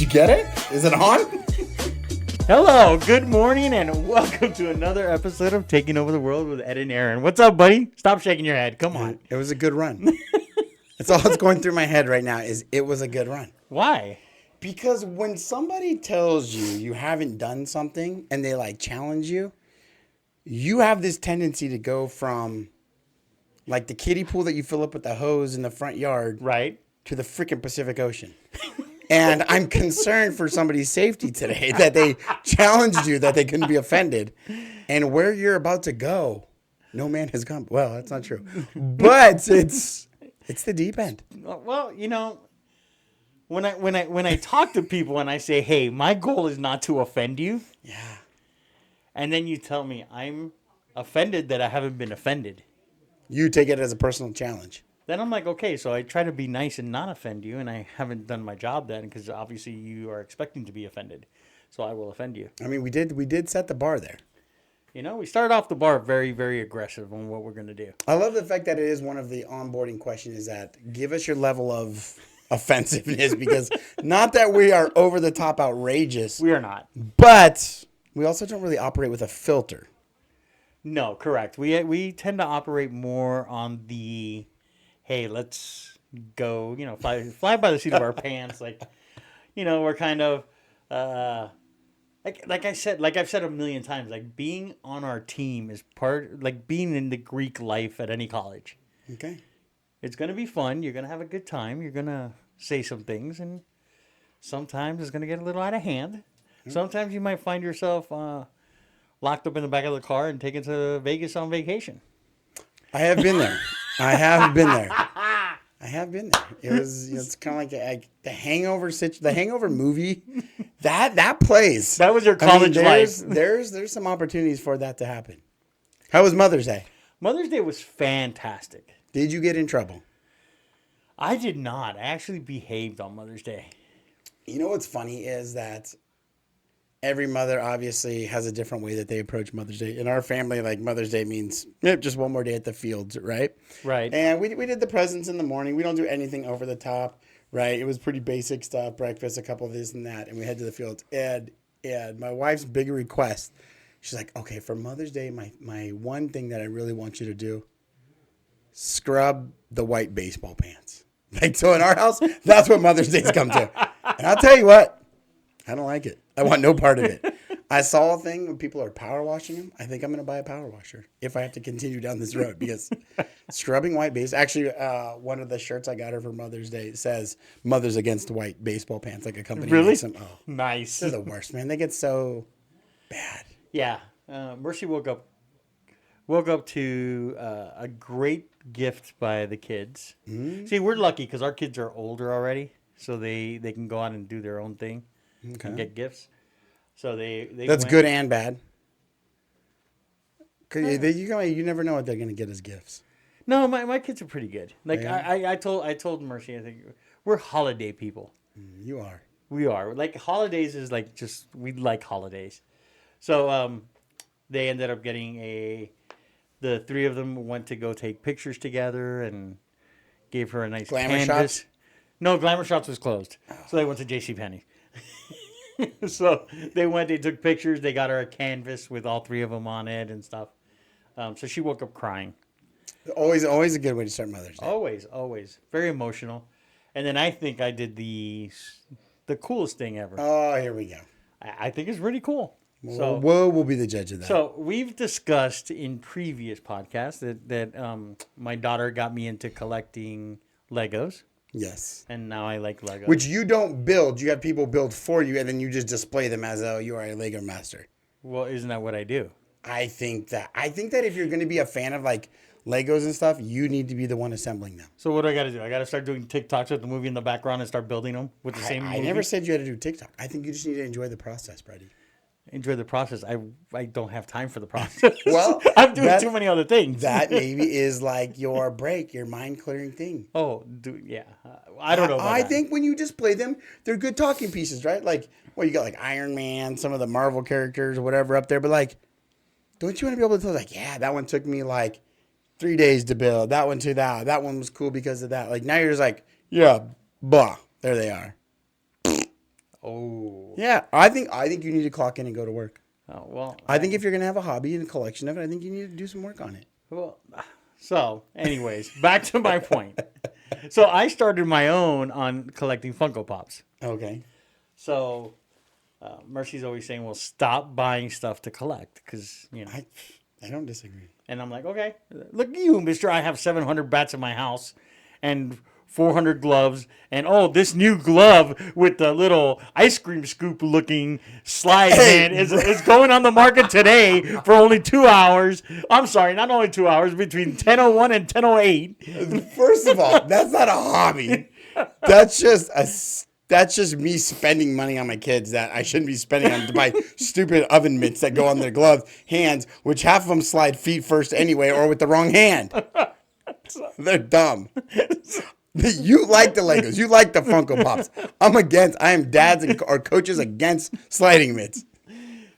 you get it? Is it on? Hello, good morning, and welcome to another episode of Taking Over the World with Ed and Aaron. What's up, buddy? Stop shaking your head. Come on. It was a good run. That's all that's going through my head right now is it was a good run. Why? Because when somebody tells you you haven't done something and they like challenge you, you have this tendency to go from like the kiddie pool that you fill up with the hose in the front yard, right, to the freaking Pacific Ocean. And I'm concerned for somebody's safety today that they challenged you, that they couldn't be offended. And where you're about to go, no man has gone. Well, that's not true. But it's the deep end. Well, you know, when I talk to people and I say, hey, my goal is not to offend you. Yeah. And then you tell me I'm offended that I haven't been offended. You take it as a personal challenge. Then I'm like, okay, so I try to be nice and not offend you, and I haven't done my job then because obviously you are expecting to be offended. So I will offend you. I mean, we did set the bar there. You know, we started off the bar very, very aggressive on what we're going to do. I love the fact that it is one of the onboarding questions is that give us your level of offensiveness because not that we are over the top outrageous. We are not. But we also don't really operate with a filter. No, correct. We tend to operate more on the, hey, let's go, you know, fly by the seat of our pants. Like, you know, we're kind of, like I've said a million times, like being on our team is like being in the Greek life at any college. Okay. It's going to be fun. You're going to have a good time. You're going to say some things, and sometimes it's going to get a little out of hand. Sometimes you might find yourself locked up in the back of the car and taken to Vegas on vacation. I have been there. I have been there. It's kind of like the Hangover movie. That plays. That was your college life. There's some opportunities for that to happen. How was Mother's Day? Mother's Day was fantastic. Did you get in trouble? I did not. I actually behaved on Mother's Day. You know what's funny is that every mother obviously has a different way that they approach Mother's Day. In our family, like Mother's Day means just one more day at the fields, right? Right. And we did the presents in the morning. We don't do anything over the top, right? It was pretty basic stuff, breakfast, a couple of this and that, and we head to the fields. And my wife's big request, she's like, okay, for Mother's Day, my one thing that I really want you to do, scrub the white baseball pants. Like, so in our house, that's what Mother's Days come to. And I'll tell you what, I don't like it. I want no part of it. I saw a thing when people are power washing them. I think I'm going to buy a power washer if I have to continue down this road because scrubbing white base. Actually, one of the shirts I got her for Mother's Day says "Mothers Against White Baseball Pants," like a company. Really? Oh, nice. They're the worst, man. They get so bad. Yeah. Mercy woke up to a great gift by the kids. Mm-hmm. See, we're lucky because our kids are older already, so they can go out and do their own thing. Okay. And get gifts. So they that's good and bad. You never know what they're going to get as gifts. No, my kids are pretty good. Like yeah. I told Mercy, I think we're holiday people. You are. We are. Like holidays is like just we like holidays. So they ended up getting the three of them went to go take pictures together and gave her a nice Glamour canvas. Shots? No, Glamour Shots was closed. So they went to JCPenney. So they took pictures. They got her a canvas with all three of them on it and stuff. So she woke up crying. Always a good way to start Mother's Day. Always. Very emotional. And then I think I did the coolest thing ever. Oh, here we go. I think it's really cool. So we'll be the judge of that. So we've discussed in previous podcasts that my daughter got me into collecting Legos. Yes. And now I like Legos. Which you don't build. You have people build for you, and then you just display them as though you are a Lego master. Well, isn't that what I do? I think that if you're going to be a fan of like Legos and stuff, you need to be the one assembling them. So what do I got to do? I got to start doing TikToks with the movie in the background and start building them with the same movie? I never said you had to do TikTok. I think you just need to enjoy the process, Brady. Enjoy the process. I don't have time for the process. Well, I'm doing too many other things. That maybe is like your break, your mind clearing thing. Oh, yeah. I don't know about that. think when you display them, they're good talking pieces, right? Like, well, you got like Iron Man, some of the Marvel characters or whatever up there, but like, don't you want to be able to tell like, yeah, that one took me like 3 days to build. That one to that. That one was cool because of that. Like now you're just like, yeah, blah, there they are. Oh. Yeah, I think you need to clock in and go to work. Oh, well. I think if you're gonna have a hobby and a collection of it, I think you need to do some work on it. Well, so, anyways, back to my point. So I started my own on collecting Funko Pops. Okay. So Mercy's always saying, well, stop buying stuff to collect because, you know. I don't disagree. And I'm like, okay, look at you, mister. I have 700 bats in my house and 400 gloves. And, oh, this new glove with the little ice cream scoop looking slide hand is going on the market today for only 2 hours. I'm sorry, not only 2 hours, between 10:01 and 10:08. First of all, that's not a hobby. That's just me spending money on my kids that I shouldn't be spending on to buy stupid oven mitts that go on their glove hands, which half of them slide feet first anyway, or with the wrong hand. They're dumb. You like the Legos. You like the Funko Pops. I am dads or coaches against sliding mitts.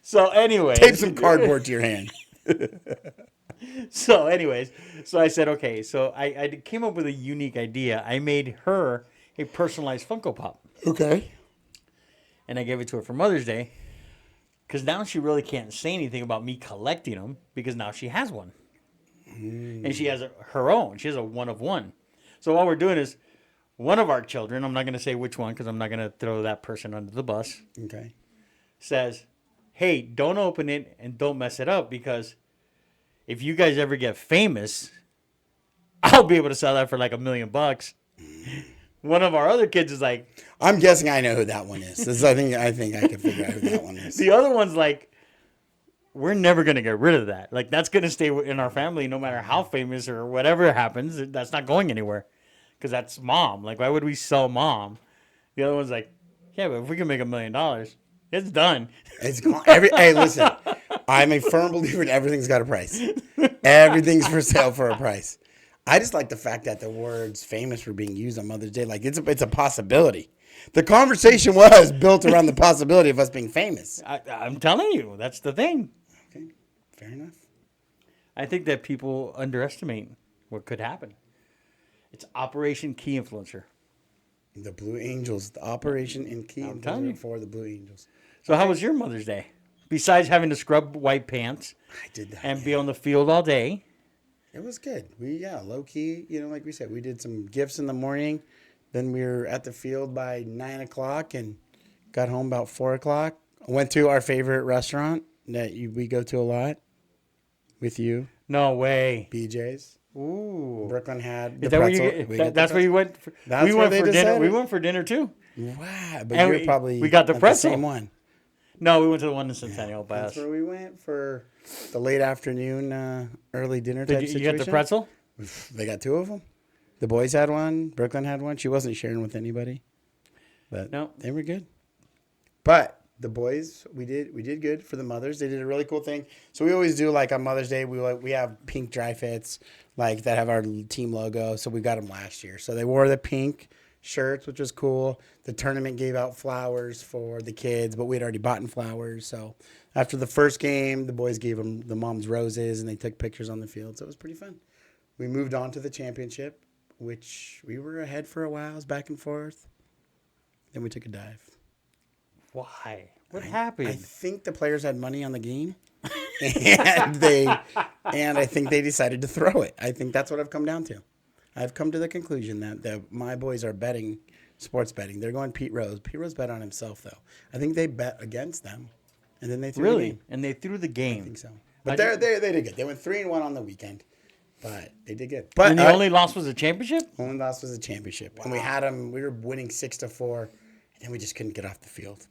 So anyway. Tape some cardboard to your hand. So anyways, so I said, okay, so I came up with a unique idea. I made her a personalized Funko Pop. Okay. And I gave it to her for Mother's Day because now she really can't say anything about me collecting them because now she has one. And she has her own. She has a one of one. So what we're doing is one of our children, I'm not going to say which one because I'm not going to throw that person under the bus, Okay. says, hey, don't open it and don't mess it up because if you guys ever get famous, I'll be able to sell that for like $1 million. One of our other kids is like, I'm guessing I know who that one is. I think I can figure out who that one is. The other one's like, we're never going to get rid of that. Like, that's going to stay in our family no matter how famous or whatever happens. That's not going anywhere because that's mom. Like, why would we sell mom? The other one's like, yeah, but if we can make $1 million, it's done. It's gone. Hey, listen, I'm a firm believer in everything's got a price. Everything's for sale for a price. I just like the fact that the words famous were being used on Mother's Day. Like, it's a possibility. The conversation was built around the possibility of us being famous. I'm telling you, that's the thing. Okay, fair enough. I think that people underestimate what could happen. It's Operation Key Influencer. The Blue Angels, the Operation and Key I'm telling you. for the Blue Angels. So how was your Mother's Day? Besides having to scrub white pants I did that. and be on the field all day. It was good. Low key, like we said, we did some gifts in the morning. Then we were at the field by 9 o'clock and got home about 4 o'clock. Went to our favorite restaurant that we go to a lot with you. No way. BJ's. Ooh. Brooklyn had the Is that pretzel. that's where you went? That's we where went they for dinner. decided. We went for dinner too. Wow, but And you're probably we got the at pretzel. same one. No, we went to the one in Centennial by That's us. where we went for the late afternoon, early dinner type Did you situation. get the pretzel? They got 2 of them. The boys had one. Brooklyn had one. She wasn't sharing with anybody, but No. they were good. But the boys, we did good for the mothers. They did a really cool thing. So we always do like on Mother's Day. We have pink dry fits like that have our team logo. So we got them last year. So they wore the pink shirts, which was cool. The tournament gave out flowers for the kids, but we'd already bought in flowers. So after the first game, the boys gave them the mom's roses and they took pictures on the field. So it was pretty fun. We moved on to the championship, which we were ahead for a while. It was back and forth. Then we took a dive. Why? What happened? I think the players had money on the game, and I think they decided to throw it. I think that's what I've come down to. I've come to the conclusion that my boys are sports betting. They're going Pete Rose. Pete Rose bet on himself, though. I think they bet against them, and then they threw the game. And they threw the game. I think so. But they did good. They went 3-1 on the weekend, but they did good. But and the only loss was a championship? Only loss was a championship. Wow. And we had them. We were winning 6-4, and then we just couldn't get off the field.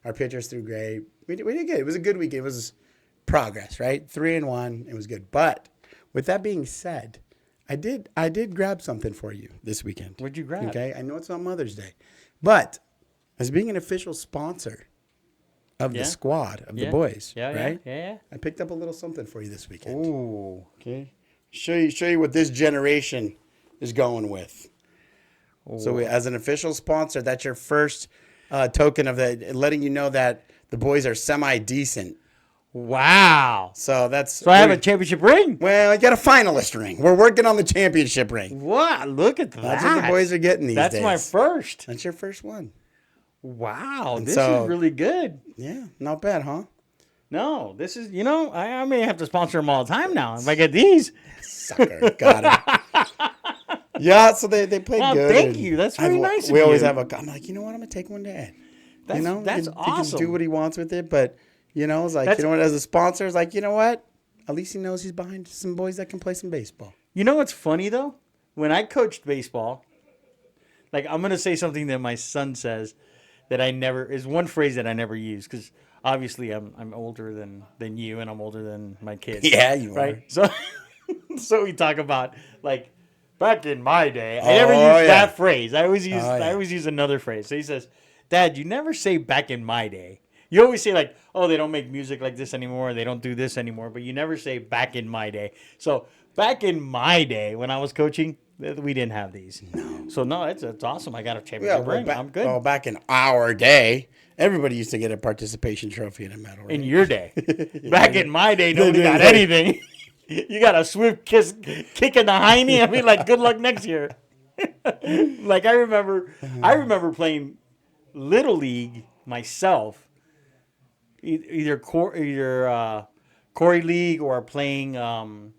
Our pitchers threw great. We did good. It was a good week. It was progress, right? 3-1. It was good. But with that being said, I did grab something for you this weekend. What'd you grab? Okay, I know it's on Mother's Day, but as being an official sponsor of the squad of the boys, right? Yeah. I picked up a little something for you this weekend. Ooh. Okay. Show you what this generation is going with. Ooh. So as an official sponsor, that's your first token of letting you know that the boys are semi-decent. Wow. So I have a championship ring? Well, I got a finalist ring. We're working on the championship ring. What? Look at that. That's what the boys are getting these days. That's my first. That's your first one. Wow, And this so- is really good. Yeah, not bad, huh? No, this is, I may have to sponsor them all the time now if I get these. Sucker, got it. Yeah, so they played Well, good. thank and you. That's very nice of We always you. have I'm like, you know what? I'm gonna take one to Ed. That's he can awesome. do what he wants with it, but it's like, you know what? As a sponsor, it's like, you know what? At least he knows he's behind some boys that can play some baseball. You know what's funny though? When I coached baseball, like I'm gonna say something that my son says that is one phrase that I never use because obviously I'm older than you and I'm older than my kids. Yeah, you right? are. So so we talk about like back in my day. I Oh, never use yeah. that phrase. I always use Oh, yeah. I always use another phrase. So he says, "Dad, you never say back in my day. You always say like, oh, they don't make music like this anymore. They don't do this anymore. But you never say back in my day. So back in my day when I was coaching, we didn't have these. No. So no, it's awesome. I got a championship ring. I'm good. Well, back in our day, everybody used to get a participation trophy and a medal. Right? In your day. Back in my day, nobody got anything. You got a swift kick in the hiney. I mean, like, good luck next year. Like, I remember playing Little League myself, either Corey League or playing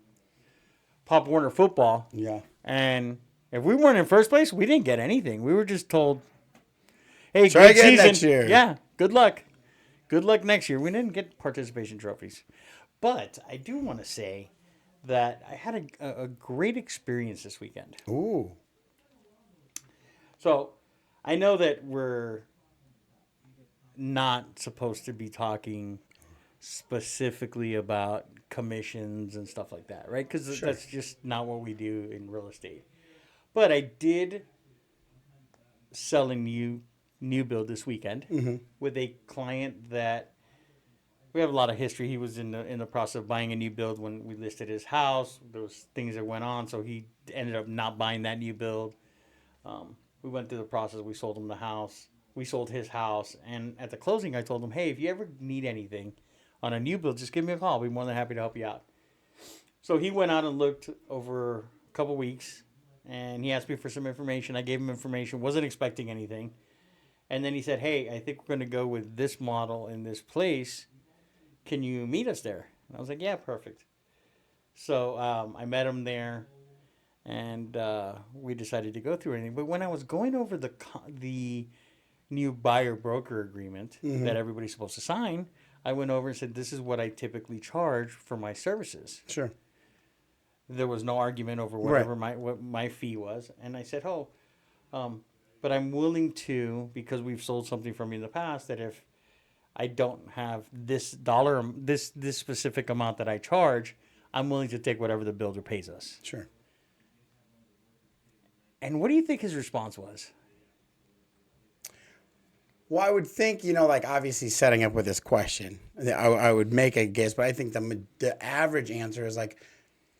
Pop Warner football. Yeah. And if we weren't in first place, we didn't get anything. We were just told, hey, Try good again season. next year. Yeah, good luck. Good luck next year. We didn't get participation trophies. But I do want to say that I had a great experience this weekend. Ooh. So I know that we're not supposed to be talking specifically about commissions and stuff like that, right? Because that's just not what we do in real estate. But I did sell a new build this weekend with a client that we have a lot of history. He was in the process of buying a new build when we listed his house. There was things that went on, so he ended up not buying that new build. We went through the process. We sold him the house. We sold his house. And at the closing, I told him, hey, if you ever need anything on a new build, just give me a call. I'll be more than happy to help you out. So he went out and looked over a couple weeks, and he asked me for some information. I gave him information, wasn't expecting anything. And then he said, hey, I think we're going to go with this model in this place. Can you meet us there? And I was like, yeah, perfect. So I met him there, and we decided to go through anything. But when I was going over the new buyer-broker agreement that everybody's supposed to sign, I went over and said, this is what I typically charge for my services. Sure. There was no argument over whatever what my fee was. And I said, but I'm willing to, because we've sold something from you in the past, that if I don't have this specific amount that I charge, I'm willing to take whatever the builder pays us. Sure. And what do you think his response was? Well, I would think, like obviously setting up with this question, I would make a guess, but I think the average answer is like,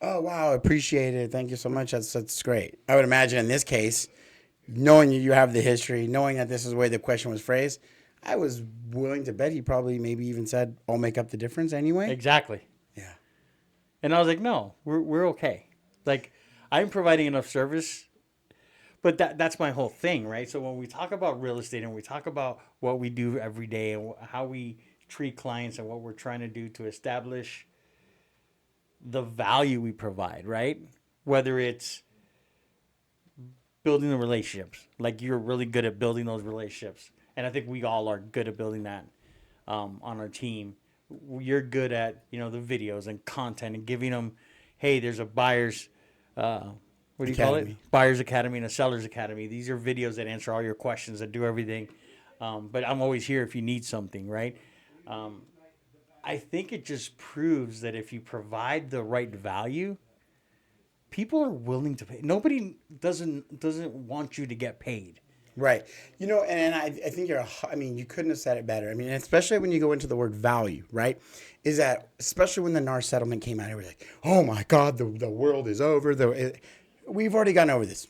oh, wow, appreciate it. Thank you so much. That's great. I would imagine in this case, knowing you have the history, knowing that this is the way the question was phrased, I was willing to bet he probably maybe even said, I'll make up the difference anyway. Exactly. Yeah. And I was like, no, we're okay. Like, I'm providing enough service. But that's my whole thing, right? So when we talk about real estate and we talk about what we do every day and how we treat clients and what we're trying to do to establish the value we provide, right? Whether it's building the relationships, like you're really good at building those relationships. And I think we all are good at building that on our team. You're good at, the videos and content and giving them, hey, there's a buyer's... what do you call it? Buyer's Academy and a Seller's Academy. These are videos that answer all your questions, that do everything. But I'm always here if you need something, right? I think it just proves that if you provide the right value, people are willing to pay. Nobody doesn't want you to get paid. Right. And I think you couldn't have said it better. I mean, especially when you go into the word value, right? Is that, especially when the NAR settlement came out, everybody's like, oh my God, the world is over. We've already gotten over this.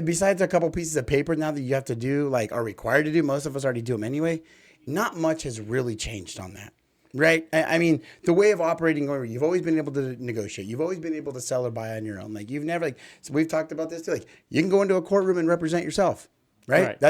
Besides a couple pieces of paper now that you have to do, like are required to do, most of us already do them anyway. Not much has really changed on that, right? I mean, the way of operating, you've always been able to negotiate. You've always been able to sell or buy on your own. Like you've never, so we've talked about this too. Like you can go into a courtroom and represent yourself, right?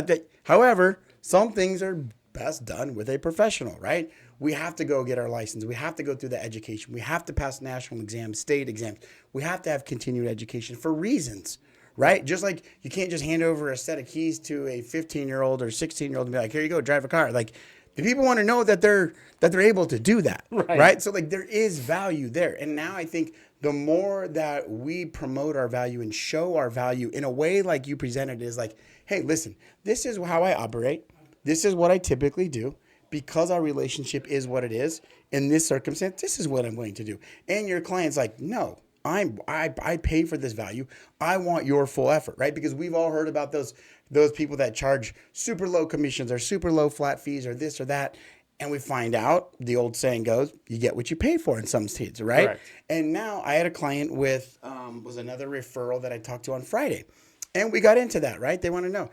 However, Some things are best done with a professional, right? We have to go get our license. We have to go through the education. We have to pass national exams, state exams. We have to have continued education for reasons, right? Just like you can't just hand over a set of keys to a 15-year-old or 16-year-old and be like, here you go, drive a car. Like, the people want to know that they're able to do that, right? So like there is value there. And now I think the more that we promote our value and show our value in a way like you presented is like, hey, listen, this is how I operate. This is what I typically do. Because our relationship is what it is, in this circumstance, this is what I'm going to do. And your client's like, no, I pay for this value. I want your full effort, right? Because we've all heard about those people that charge super low commissions or super low flat fees or this or that. And we find out, the old saying goes, you get what you pay for in some states, right? Correct. And now I had a client with, was another referral that I talked to on Friday. And we got into that, right? They want to know.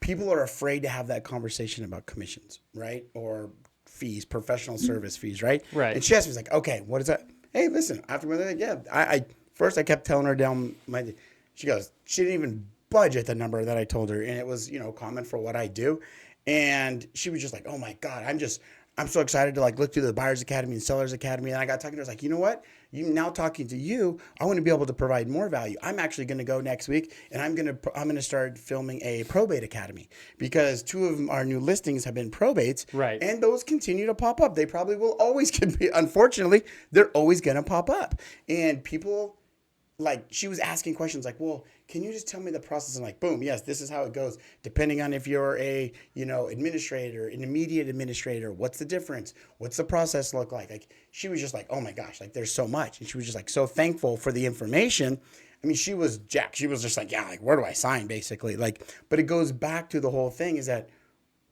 People are afraid to have that conversation about commissions, right? Or fees, professional service fees, right? Right. And she asked me, like, okay, what is that? Hey, listen, after my, yeah, I first I kept telling her down my, she goes, she didn't even budget the number that I told her. And it was, common for what I do. And she was just like, oh my God, I'm so excited to like look through the Buyer's Academy and Seller's Academy. And I got talking to her, I was like, you know what? Now talking to you, I want to be able to provide more value. I'm actually going to go next week and I'm going to start filming a probate academy because 2 of our new listings have been probates. Right. And those continue to pop up. They probably will always be, unfortunately, they're always going to pop up. And people, like, she was asking questions like, well, can you just tell me the process? And like, boom, yes, this is how it goes. Depending on if you're a, administrator, an immediate administrator, what's the difference? What's the process look like? Like, she was just like, oh my gosh, like there's so much. And she was just like, so thankful for the information. I mean, she was jacked. She was just like, yeah, like, where do I sign basically? Like, but it goes back to the whole thing is that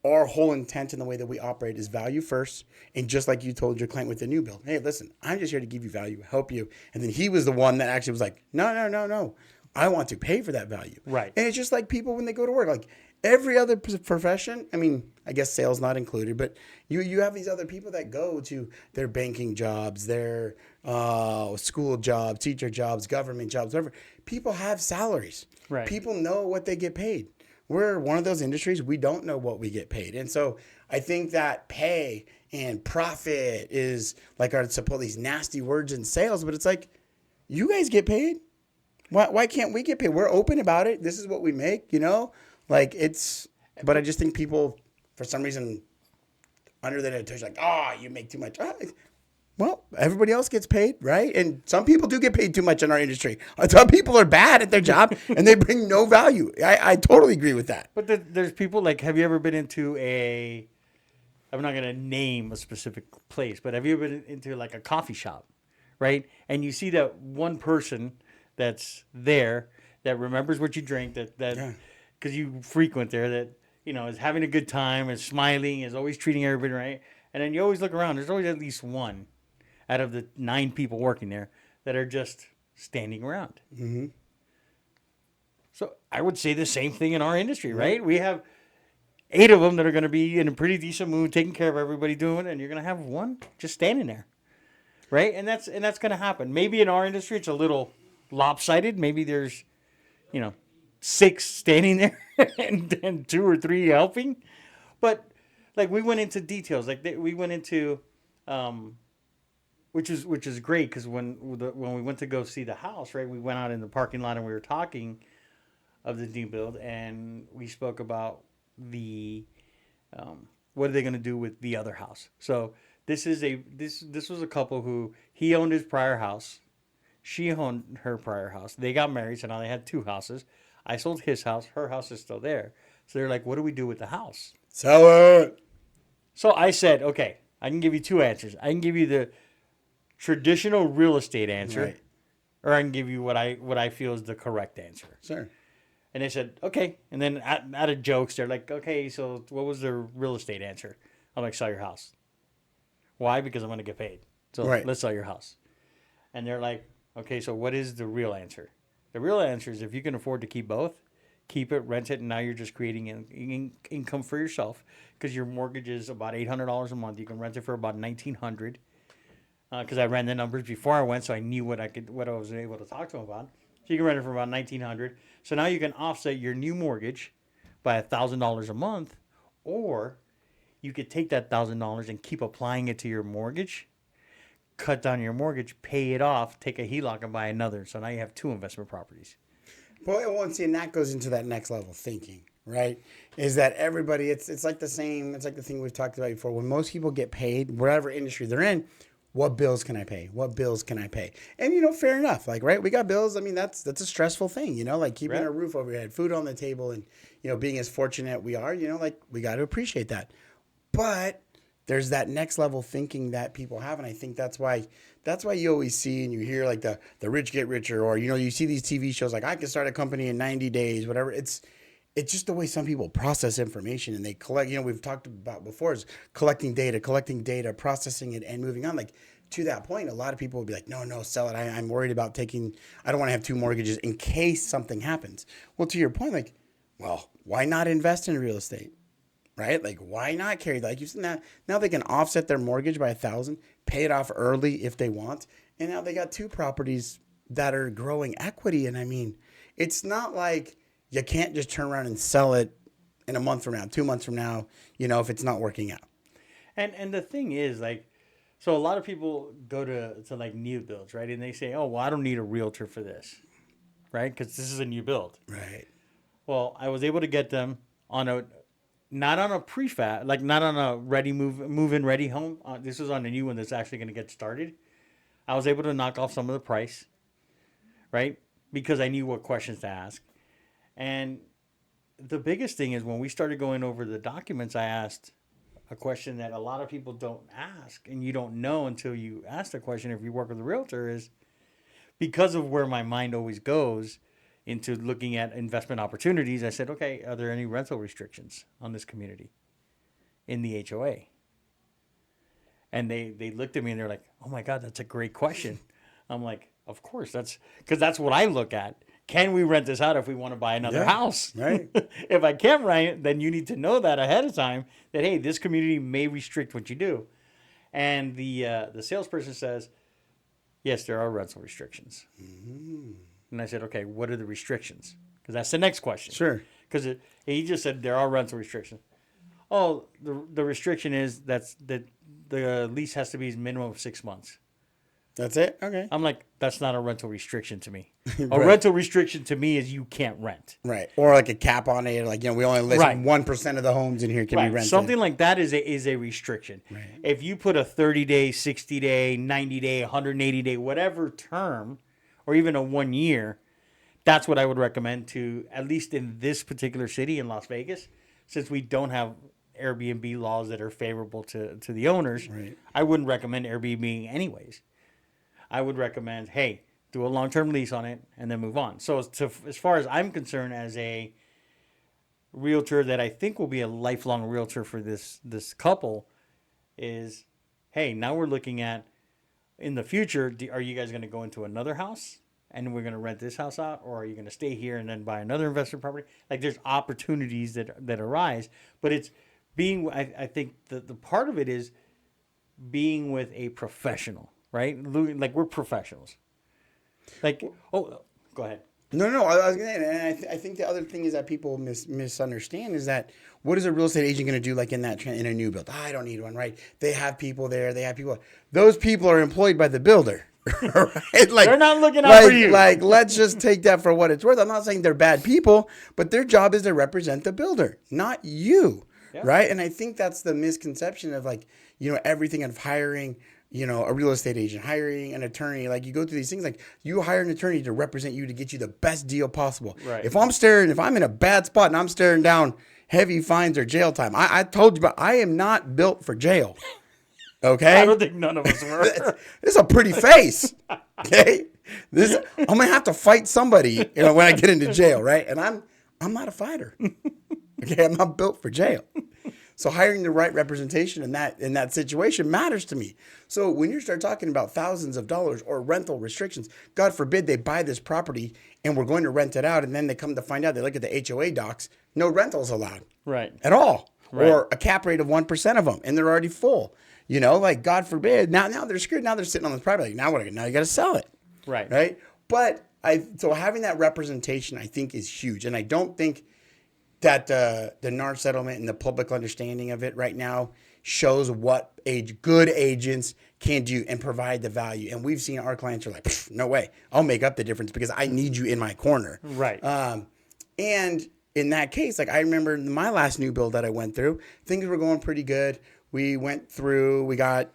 our whole intent in the way that we operate is value first. And just like you told your client with the new build, hey, listen, I'm just here to give you value, help you. And then he was the one that actually was like, no. I want to pay for that value. Right. And it's just like people when they go to work, like every other profession, I mean, I guess sales not included, but you have these other people that go to their banking jobs, their school jobs, teacher jobs, government jobs, whatever. People have salaries. Right. People know what they get paid. We're one of those industries, we don't know what we get paid. And so I think that pay and profit is like our suppose these nasty words in sales, but it's like, you guys get paid. Why can't we get paid? We're open about it. This is what we make, like it's, but I just think people, for some reason, under the touch, like, you make too much. Well, everybody else gets paid, right? And some people do get paid too much in our industry. Some people are bad at their job and they bring no value. I totally agree with that. But there's people like, have you ever been into I'm not going to name a specific place, but have you ever been into like a coffee shop, right? And you see that one person that's there that remembers what you drink, that because you frequent there, that is having a good time, is smiling, is always treating everybody right, and then you always look around. There's always at least one out of the 9 people working there that are just standing around. Mm-hmm. So I would say the same thing in our industry, right? We have 8 of them that are going to be in a pretty decent mood, taking care of everybody, doing it, and you're going to have one just standing there, right? And that's going to happen. Maybe in our industry it's a little lopsided. Maybe there's 6 standing there and 2 or 3 helping, but like we went into details, like we went into which is great, because when we went to go see the house, right, we went out in the parking lot and we were talking of the new build, and we spoke about the what are they going to do with the other house. So this was a couple who, he owned his prior house, she owned her prior house. They got married, so now they had 2 houses. I sold his house. Her house is still there. So they're like, what do we do with the house? Sell it. So I said, okay, I can give you 2 answers. I can give you the traditional real estate answer, right, or I can give you what I feel is the correct answer. Sure. And they said, okay. And then out of jokes, they're like, okay, so what was the real estate answer? I'm like, sell your house. Why? Because I'm going to get paid. So let's sell your house. And they're like, okay, so what is the real answer? The real answer is, if you can afford to keep both, keep it, rent it, and now you're just creating income for yourself, because your mortgage is about $800 a month. You can rent it for about $1,900, because I ran the numbers before I went, so I knew what I was able to talk to them about. So you can rent it for about $1,900. So now you can offset your new mortgage by $1,000 a month, Or you could take that $1,000 and keep applying it to your mortgage, cut down your mortgage, pay it off, take a HELOC and buy another. So now you have 2 investment properties. Well, see, and that goes into that next level thinking, right? Is that everybody, it's like the same, it's like the thing we've talked about before. When most people get paid, whatever industry they're in, what bills can I pay? What bills can I pay? And, fair enough. Like, right, we got bills. I mean, that's a stressful thing, like keeping Right. a roof over your head, food on the table, and, being as fortunate we are, like we got to appreciate that. But there's that next level thinking that people have. And I think that's why you always see and you hear like the rich get richer, or, you see these TV shows like I can start a company in 90 days, whatever. It's just the way some people process information and they collect, we've talked about before is collecting data, processing it and moving on. Like to that point, a lot of people will be like, no, sell it. I'm worried about I don't want to have 2 mortgages in case something happens. Well, to your point, like, well, why not invest in real estate? Right? Like, why not carry that? Like you said, now they can offset their mortgage by $1,000, pay it off early if they want. And now they got 2 properties that are growing equity. And I mean, it's not like you can't just turn around and sell it in a month from now, 2 months from now, if it's not working out. And the thing is, like, so a lot of people go to like new builds, right? And they say, oh, well, I don't need a realtor for this, right? Because this is a new build. Right. Well, I was able to get them not on a prefab, like not on a move-in ready home. This was on a new one that's actually going to get started. I was able to knock off some of the price, right? Because I knew what questions to ask. And the biggest thing is when we started going over the documents, I asked a question that a lot of people don't ask, and you don't know until you ask the question if you work with a realtor, is because of where my mind always goes into looking at investment opportunities. I said, okay, are there any rental restrictions on this community in the HOA? And they looked at me and they're like, oh my God, that's a great question. I'm like, of course, because that's what I look at. Can we rent this out if we want to buy another house? Right. If I can't rent it, then you need to know that ahead of time that, hey, this community may restrict what you do. And the salesperson says, yes, there are rental restrictions. Mm-hmm. And I said, okay, what are the restrictions? Because that's the next question. Sure. Because he just said there are rental restrictions. Oh, the restriction is that the lease has to be a minimum of 6 months. That's it? Okay. I'm like, that's not a rental restriction to me. Right. A rental restriction to me is you can't rent. Right. Or like a cap on it. Like, we only list 1% of the homes in here can be rented. Something like that is a restriction. Right. If you put a 30-day, 60-day, 90-day, 180-day, whatever term, or even a 1 year, that's what I would recommend to, at least in this particular city in Las Vegas, since we don't have Airbnb laws that are favorable to the owners. Right. I wouldn't recommend Airbnb anyways. I would recommend, hey, do a long-term lease on it and then move on. So as far as I'm concerned, as a realtor that I think will be a lifelong realtor for this couple, is, hey, now we're looking at, in the future, are you guys going to go into another house and we're going to rent this house out, or are you going to stay here and then buy another investment property? Like, there's opportunities that arise, but it's being, I think the part of it is being with a professional. Right? Like, we're professionals. Like, oh, go ahead. No. I was going to, and I think the other thing is that people misunderstand is that what is a real estate agent going to do, like in a new build? I don't need one, right? They have people there. Those people are employed by the builder, right? Like, they're not looking out for you. Like, let's just take that for what it's worth. I'm not saying they're bad people, but their job is to represent the builder, not you, right? And I think that's the misconception of, like, everything of hiring. A real estate agent, hiring an attorney, like, you go through these things, like, you hire an attorney to represent you to get you the best deal possible. Right. If I'm in a bad spot and I'm staring down heavy fines or jail time, I told you, but I am not built for jail. Okay? I don't think none of us were. This is a pretty face. Okay? I'm going to have to fight somebody, when I get into jail, right? And I'm not a fighter. Okay? I'm not built for jail. So hiring the right representation in that situation matters to me. So when you start talking about thousands of dollars or rental restrictions, God forbid they buy this property and we're going to rent it out, and then they come to find out, they look at the HOA docs, no rentals allowed. Right. At all. Right. Or a cap rate of 1% of them, and they're already full. Like, God forbid. Now they're screwed. Now they're sitting on this property. Like, now you got to sell it. Right. Right? But so having that representation, I think, is huge. And I don't think that the NAR settlement and the public understanding of it right now shows what good agents can do and provide the value. And we've seen our clients are like, no way, I'll make up the difference because I need you in my corner. Right. And in that case, like I remember my last new build that I went through, things were going pretty good. We went through, we got,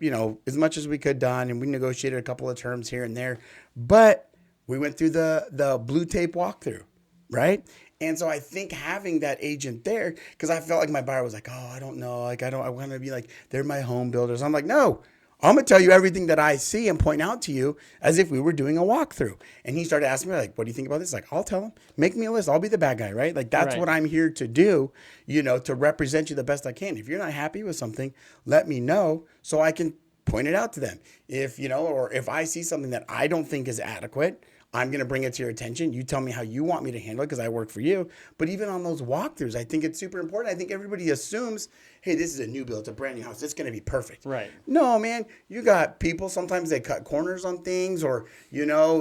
as much as we could done, and we negotiated a couple of terms here and there. But we went through the blue tape walkthrough, right? And so I think having that agent there, because I felt like my buyer was like, oh, I don't know. Like, I want to be like, they're my home builders. I'm like, no, I'm going to tell you everything that I see and point out to you as if we were doing a walkthrough. And he started asking me, like, what do you think about this? Like, I'll tell him, make me a list. I'll be the bad guy, right? Like, that's Right. what I'm here to do, to represent you the best I can. If you're not happy with something, let me know so I can point it out to them. If, or if I see something that I don't think is adequate, I'm going to bring it to your attention. You tell me how you want me to handle it because I work for you. But even on those walkthroughs, I think it's super important. I think everybody assumes, hey, this is a new build. It's a brand new house. It's going to be perfect. Right. No, man. You got people, sometimes they cut corners on things or,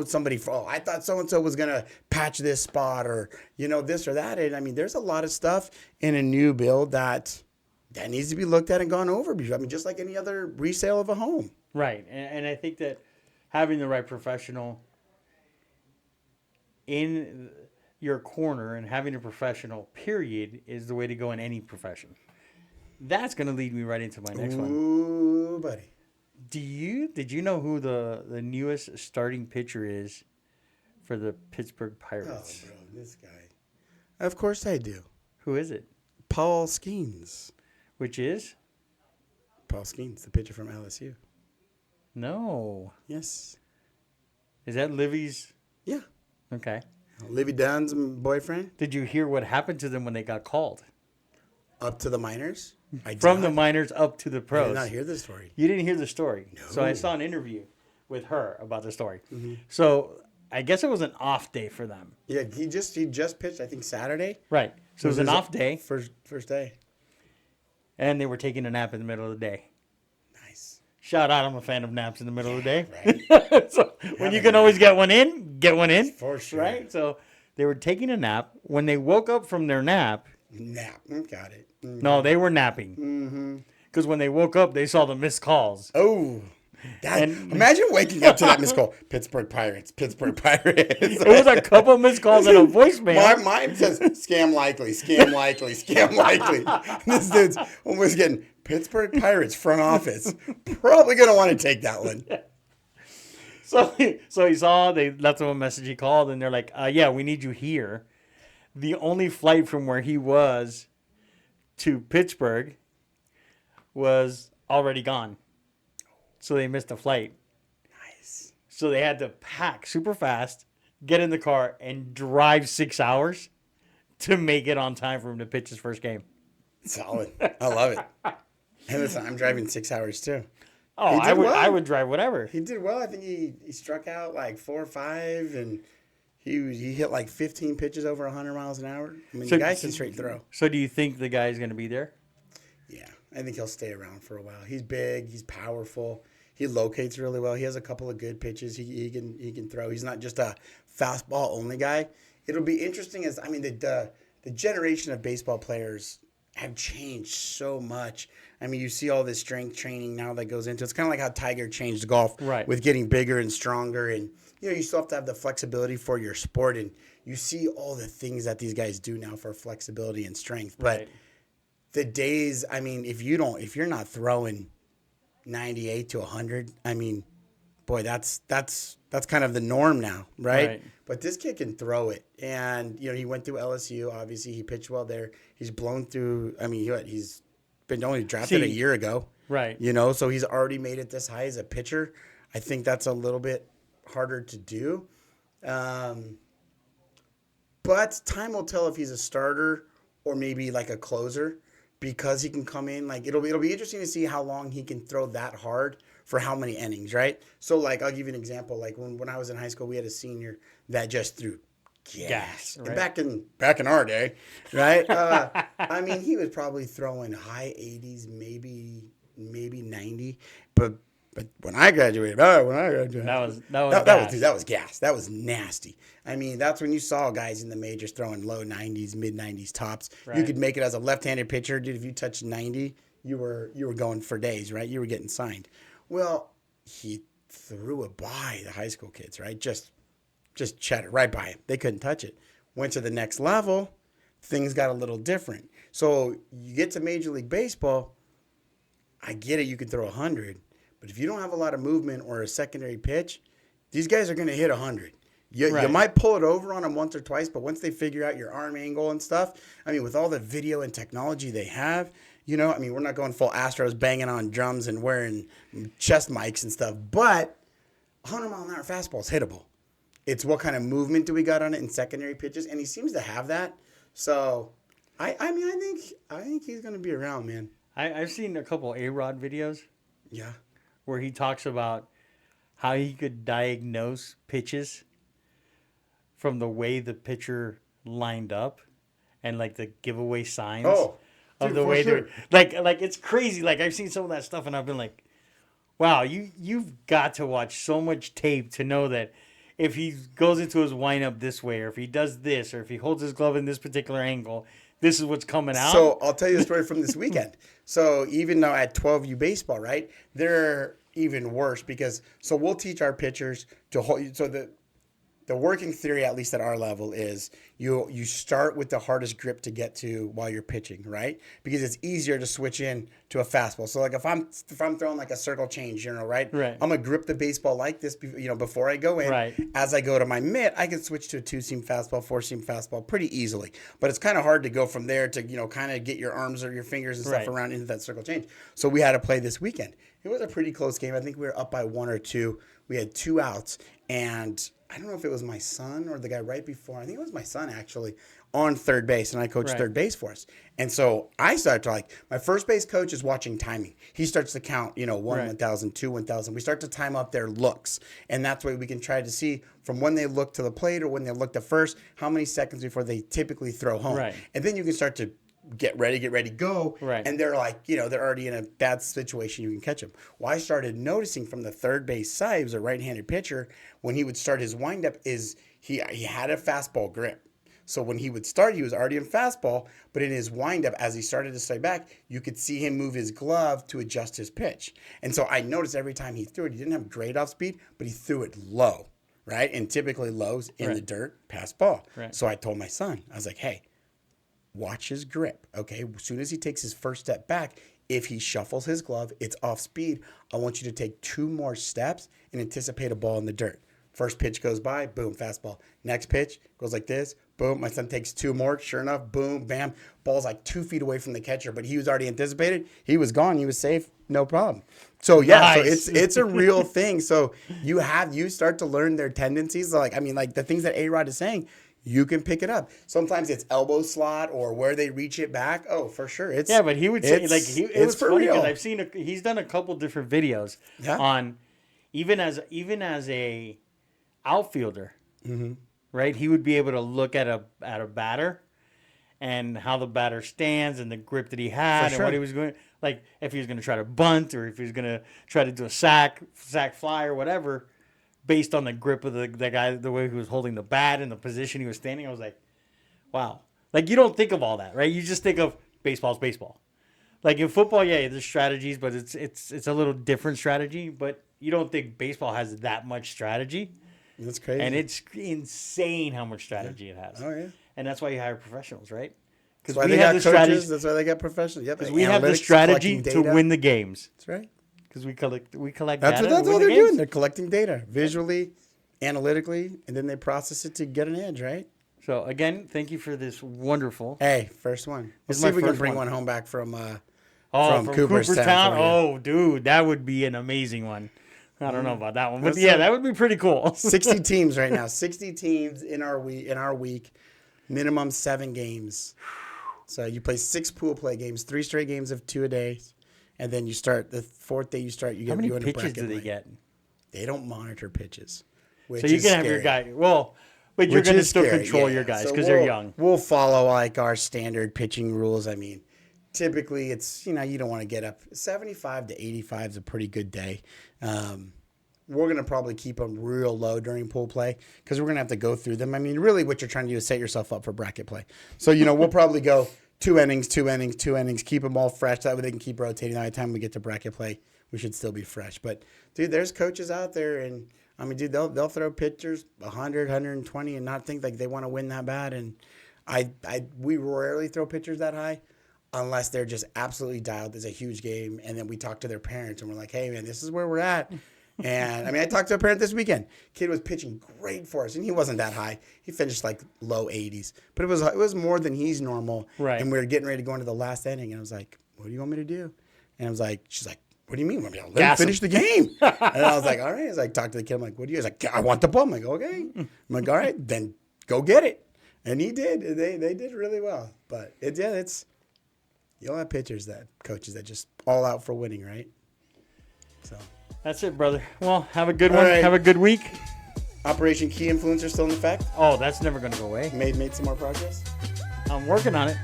somebody, I thought so-and-so was going to patch this spot or, this or that. And I mean, there's a lot of stuff in a new build that needs to be looked at and gone over. I mean, just like any other resale of a home. Right. And I think that having the right professional in your corner and having a professional, period, is the way to go in any profession. That's going to lead me right into my next one. Ooh, buddy. Did you know who the newest starting pitcher is for the Pittsburgh Pirates? Oh, bro, this guy. Of course I do. Who is it? Paul Skeens. Which is? Paul Skeens, the pitcher from LSU. No. Yes. Is that Livy's? Yeah. Okay. Livy Dunn's boyfriend. Did you hear what happened to them when they got called? Up to the minors? From the minors up to the pros. I did not hear the story. You didn't hear the story. No. So I saw an interview with her about the story. Mm-hmm. So I guess it was an off day for them. Yeah, he just pitched, I think, Saturday. Right. So it was an off day. First day. And they were taking a nap in the middle of the day. Nice. Shout out, I'm a fan of naps in the middle of the day. Right. So when you can always get one in, get one in. For sure. Right? So they were taking a nap. When they woke up from their nap. Nap. Got it. Mm-hmm. No, they were napping. Because when they woke up, they saw the missed calls. Oh. Imagine waking up to that missed call. Pittsburgh Pirates. It was a couple missed calls and a voicemail. Mine says scam likely. This dude's almost getting Pittsburgh Pirates front office. Probably going to want to take that one. So he saw, they left him a message, he called, and they're like, yeah, we need you here. The only flight from where he was to Pittsburgh was already gone. So they missed a flight. Nice. So they had to pack super fast, get in the car, and drive 6 hours to make it on time for him to pitch his first game. Solid. I love it. Hey, listen, I'm driving 6 hours too. Oh, I would drive whatever. He did well. I think he struck out like 4 or 5, and he hit like 15 pitches over 100 miles an hour. I mean, the guy can straight throw. So do you think the guy's going to be there? Yeah, I think he'll stay around for a while. He's big. He's powerful. He locates really well. He has a couple of good pitches. He can throw. He's not just a fastball only guy. It'll be interesting the generation of baseball players have changed so much. I mean, you see all this strength training now that goes into it. It's kind of like how Tiger changed golf with getting bigger and stronger. And, you still have to have the flexibility for your sport. And you see all the things that these guys do now for flexibility and strength. But the days, I mean, if you're not throwing 98 to 100, I mean, boy, that's kind of the norm now, right? But this kid can throw it. And, he went through LSU. Obviously, he pitched well there. He's blown through, I mean, he's been only drafted a year ago. Right. So he's already made it this high as a pitcher. I think that's a little bit harder to do. But time will tell if he's a starter or maybe like a closer, because he can come in. Like it'll be interesting to see how long he can throw that hard for how many innings, right? So like I'll give you an example. Like when I was in high school, we had a senior that just threw gas. Right? And back in our day, right? I mean, he was probably throwing high 80s, maybe 90, but But when I graduated, that was gas. That was nasty. I mean, that's when you saw guys in the majors throwing low 90s, mid 90s tops. Right. You could make it as a left-handed pitcher, dude. If you touched 90, you were going for days, right? You were getting signed. Well, he threw it by the high school kids, right? Just chatted right by him. They couldn't touch it. Went to the next level. Things got a little different. So you get to Major League Baseball. I get it. You can throw 100. But if you don't have a lot of movement or a secondary pitch, these guys are going to hit 100. You might pull it over on them once or twice, but once they figure out your arm angle and stuff, I mean, with all the video and technology they have, you know, I mean, we're not going full Astros banging on drums and wearing chest mics and stuff, but 100-mile-an-hour fastball is hittable. It's what kind of movement do we got on it in secondary pitches, and he seems to have that. So, I think he's going to be around, man. I've seen a couple A-Rod videos. Yeah. Where he talks about how he could diagnose pitches from the way the pitcher lined up and like the giveaway signs of the way they're like it's crazy. Like I've seen some of that stuff and I've been like, wow, you've got to watch so much tape to know that if he goes into his windup this way, or if he does this, or if he holds his glove in this particular angle, this is what's coming out. So I'll tell you a story from this weekend. So even though at 12U baseball, right, they're even worse because we'll teach our pitchers to hold. So the working theory, at least at our level, is you start with the hardest grip to get to while you're pitching, right? Because it's easier to switch in to a fastball. So like if I'm throwing like a circle change, right? I'm gonna grip the baseball like this, before I go in. Right. As I go to my mitt, I can switch to a 2-seam fastball, 4-seam fastball pretty easily. But it's kind of hard to go from there to kind of get your arms or your fingers and stuff around into that circle change. So we had to play this weekend. It was a pretty close game. I think we were up by 1 or 2. We had 2 outs, and I don't know if it was my son or the guy right before. I think it was my son, actually, on third base, and I coached third base for us. And so I started to my first base coach is watching timing. He starts to count, 1, 1,000, 2, 1,000. We start to time up their looks, and that's why we can try to see from when they look to the plate or when they look to first, how many seconds before they typically throw home. Right. And then you can start to get ready, go. Right. And they're they're already in a bad situation. You can catch them. Well, I started noticing from the third base side, he was a right-handed pitcher, when he would start his windup is he had a fastball grip. So when he would start, he was already in fastball, but in his windup, as he started to slide back, you could see him move his glove to adjust his pitch. And so I noticed every time he threw it, he didn't have great off speed, but he threw it low, right? And typically lows in the dirt, pass ball. Right. So I told my son, I was like, hey, watch his grip, okay? As soon as he takes his first step back, if he shuffles his glove, it's off speed. I want you to take 2 more steps and anticipate a ball in the dirt. First pitch goes by, boom, fastball. Next pitch goes like this, boom. My son takes 2 more. Sure enough, boom, bam. Ball's like 2 feet away from the catcher, but he was already anticipated. He was gone. He was safe. No problem. So, nice. So it's a real thing. So you start to learn their tendencies. The things that A-Rod is saying, you can pick it up. Sometimes it's elbow slot or where they reach it back. Oh, for sure. But he would say it was funny because I've seen he's done a couple different videos on even as a outfielder, right? He would be able to look at a batter and how the batter stands and the grip that he had and what he was going, like if he was going to try to bunt or if he was going to try to do a sack fly or whatever. Based on the grip of the guy, the way he was holding the bat and the position he was standing, I was like, wow. Like, you don't think of all that, right? You just think of baseball's baseball. Like, in football, there's strategies, but it's a little different strategy. But you don't think baseball has that much strategy. That's crazy. And it's insane how much strategy it has. Oh, yeah. And that's why you hire professionals, right? Because we have the coaches. That's why they got professionals. Yep. Because we have the strategy to win the games. That's right. Because we collect data. That's all they're doing. They're collecting data visually, analytically, and then they process it to get an edge, right? So again, thank you for this wonderful. Hey, first one. Let's see if we can bring one home back from Cooperstown. Oh, dude, that would be an amazing one. I don't know about that one, but that would be pretty cool. 60 teams right now. 60 teams in our week. Minimum 7 games. So you play 6 pool play games, 3 straight games of 2 a day. And then you start the 4th day. How many pitches do they get? They don't monitor pitches. So you can have your guy. Well, but you're going to still control your guys because they're young. We'll follow our standard pitching rules. I mean, typically it's, you don't want to get up. 75 to 85 is a pretty good day. We're going to probably keep them real low during pool play because we're going to have to go through them. I mean, really what you're trying to do is set yourself up for bracket play. So, we'll probably go 2 innings, keep them all fresh. That way they can keep rotating. By the time we get to bracket play, we should still be fresh. But, dude, there's coaches out there, and, I mean, dude, they'll throw pitchers 100, 120 and not think like they want to win that bad. And we rarely throw pitchers that high unless they're just absolutely dialed. There's a huge game, and then we talk to their parents, and we're like, hey, man, this is where we're at. And, I mean, I talked to a parent this weekend. Kid was pitching great for us, and he wasn't that high. He finished, like, low 80s. But it was more than he's normal. Right. And we were getting ready to go into the last inning, and I was like, what do you want me to do? And I was like, she's like, what do you mean? Let him finish the game. And I was like, all right. I was like, talk to the kid. I'm like, what do you? He's like, I want the ball. I'm like, okay. I'm like, all right, then go get it. And he did. They did really well. But, you'll have coaches that just all out for winning, right? So. That's it, brother. Well, have a good one. Right. Have a good week. Operation Key Influencer still in effect? Oh, that's never going to go away. Made some more progress? I'm working on it.